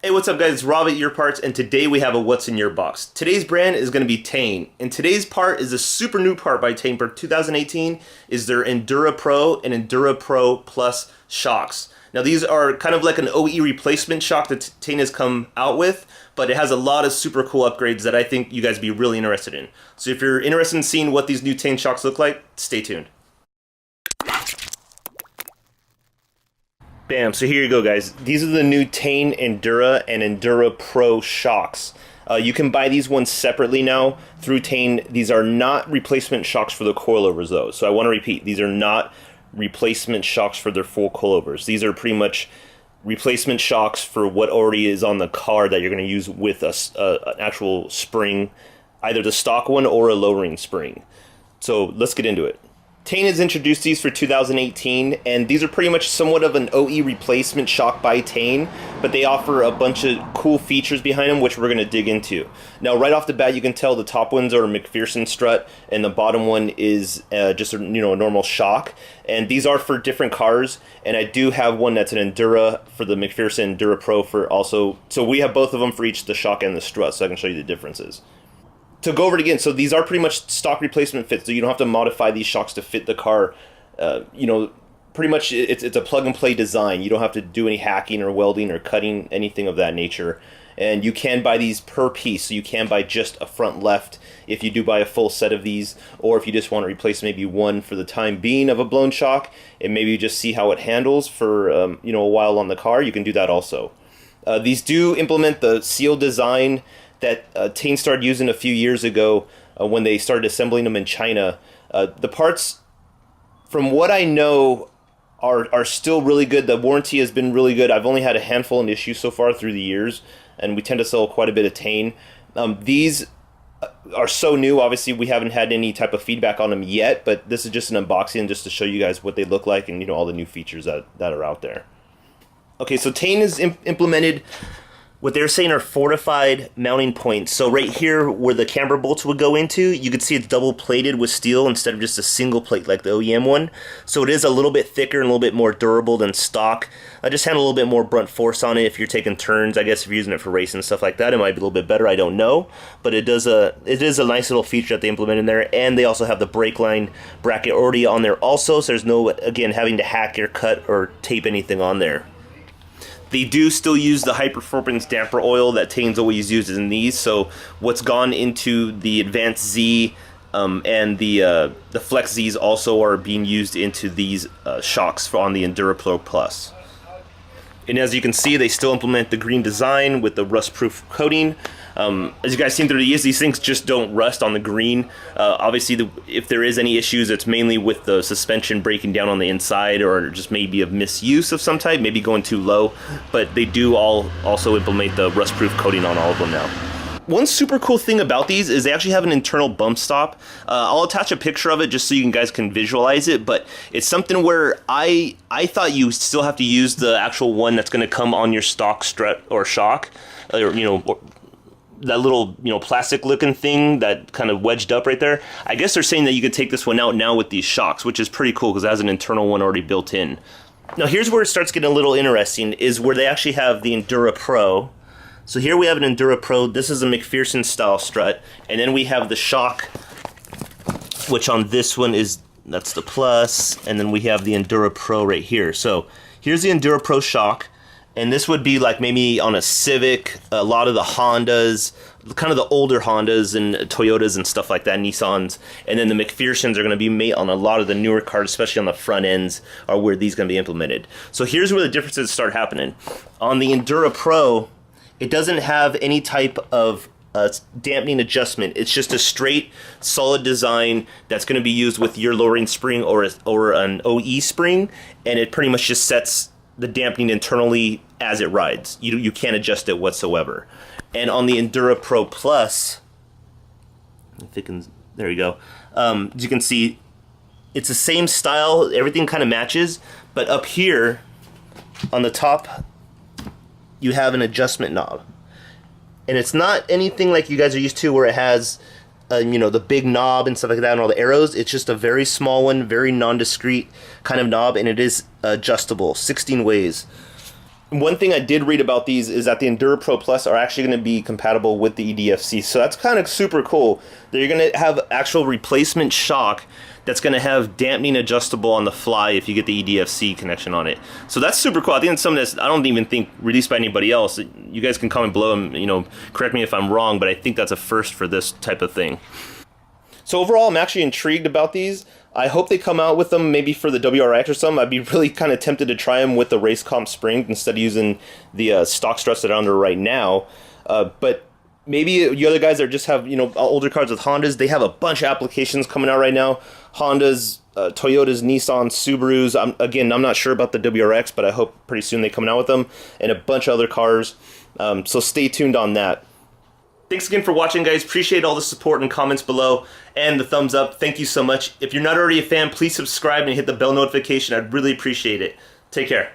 Hey, what's up guys, it's Rob at Your Parts, and today we have a What's in Your Box. Today's brand is going to be Tein, and today's part is a super new part by Tein for 2018, is their Endura Pro and Endura Pro Plus shocks. Now these are kind of like an OE replacement shock that Tein has come out with, but it has a lot of super cool upgrades that I think you guys would be really interested in. So if you're interested in seeing what these new Tein shocks look like, stay tuned. Bam, so here you go guys. These are the new Tein Endura and Endura Pro shocks. You can buy these ones separately now through Tein. These are not replacement shocks for the coilovers though. So I want to repeat, these are not replacement shocks for their full coilovers. These are pretty much replacement shocks for what already is on the car that you're going to use with an actual spring, either the stock one or a lowering spring. So let's get into it. Tein has introduced these for 2018, and these are pretty much somewhat of an OE replacement shock by Tein, but they offer a bunch of cool features behind them, which we're going to dig into. Now, right off the bat, you can tell the top ones are a McPherson strut, and the bottom one is just a normal shock. And these are for different cars, and I do have one that's an Endura for the McPherson Endura Pro for also. So we have both of them for each the shock and the strut, so I can show you the differences. To go over it again, so these are pretty much stock replacement fits, so you don't have to modify these shocks to fit the car. Pretty much it's a plug-and-play design. You don't have to do any hacking or welding or cutting, anything of that nature. And you can buy these per piece, so you can buy just a front left if you do buy a full set of these, or if you just want to replace maybe one for the time being of a blown shock, and maybe you just see how it handles for a while on the car, you can do that also. These do implement the seal design that Tein started using a few years ago when they started assembling them in China. The parts, from what I know, are still really good. The warranty has been really good. I've only had a handful of issues so far through the years, and we tend to sell quite a bit of Tein. These are so new. Obviously, we haven't had any type of feedback on them yet, but this is just an unboxing just to show you guys what they look like and all the new features that are out there. Okay, so Tein has implemented what they're saying are fortified mounting points. So right here where the camber bolts would go into, you can see it's double plated with steel instead of just a single plate like the OEM one. So it is a little bit thicker and a little bit more durable than stock. I just had a little bit more brunt force on it if you're taking turns. I guess if you're using it for racing and stuff like that, it might be a little bit better, I don't know. But it is a nice little feature that they implemented in there, and they also have the brake line bracket already on there also, so there's no, again, having to hack or cut or tape anything on there. They do still use the high-performance damper oil that Tein's always used in these, so what's gone into the Advanced Z and the Flex Zs also are being used into these shocks on the Endura Pro Plus. And as you can see, they still implement the green design with the rust-proof coating. As you guys seen through the years, these things just don't rust on the green. Obviously, if there is any issues, it's mainly with the suspension breaking down on the inside, or just maybe a misuse of some type, maybe going too low. But they do also implement the rust-proof coating on all of them now. One super cool thing about these is they actually have an internal bump stop. I'll attach a picture of it just so you guys can visualize it, but it's something where I thought you still have to use the actual one that's going to come on your stock strut or shock, or that little plastic looking thing that kind of wedged up right there. I guess they're saying that you could take this one out now with these shocks, which is pretty cool because it has an internal one already built in. Now here's where it starts getting a little interesting, is where they actually have the Endura Pro. So here we have an Endura Pro. This is a McPherson style strut, and then we have the shock, which on this one that's the Plus, and then we have the Endura Pro right here. So here's the Endura Pro shock, and this would be like maybe on a Civic, a lot of the Hondas, kind of the older Hondas and Toyotas and stuff like that, Nissans, and then the McPhersons are going to be made on a lot of the newer cars, especially on the front ends, are where these are going to be implemented. So here's where the differences start happening. On the Endura Pro, it doesn't have any type of dampening adjustment. It's just a straight, solid design that's going to be used with your lowering spring or an OE spring, and it pretty much just sets the dampening internally as it rides. You can't adjust it whatsoever. And on the Endura Pro Plus, there you go. As you can see, it's the same style. Everything kind of matches, but up here on the top, you have an adjustment knob, and it's not anything like you guys are used to where it has the big knob and stuff like that and all the arrows. It's just a very small one, very non-discrete kind of knob, and it is adjustable 16 ways. One thing I did read about these is that the Endura Pro Plus are actually going to be compatible with the EDFC, so that's kind of super cool. They're going to have actual replacement shock that's going to have dampening adjustable on the fly if you get the EDFC connection on it. So that's super cool. I think it's something that's, I don't even think released by anybody else. You guys can comment below and, you know, correct me if I'm wrong, but I think that's a first for this type of thing. So overall, I'm actually intrigued about these. I hope they come out with them maybe for the WRX or something. I'd be really kind of tempted to try them with the race comp spring instead of using the stock struts that are under right now. But maybe the other guys that just have, you know, older cars with Hondas, they have a bunch of applications coming out right now. Hondas, Toyotas, Nissan, Subarus. I'm not sure about the WRX, but I hope pretty soon they come out with them, and a bunch of other cars. So stay tuned on that. Thanks again for watching, guys. Appreciate all the support and comments below and the thumbs up. Thank you so much. If you're not already a fan, please subscribe and hit the bell notification. I'd really appreciate it. Take care.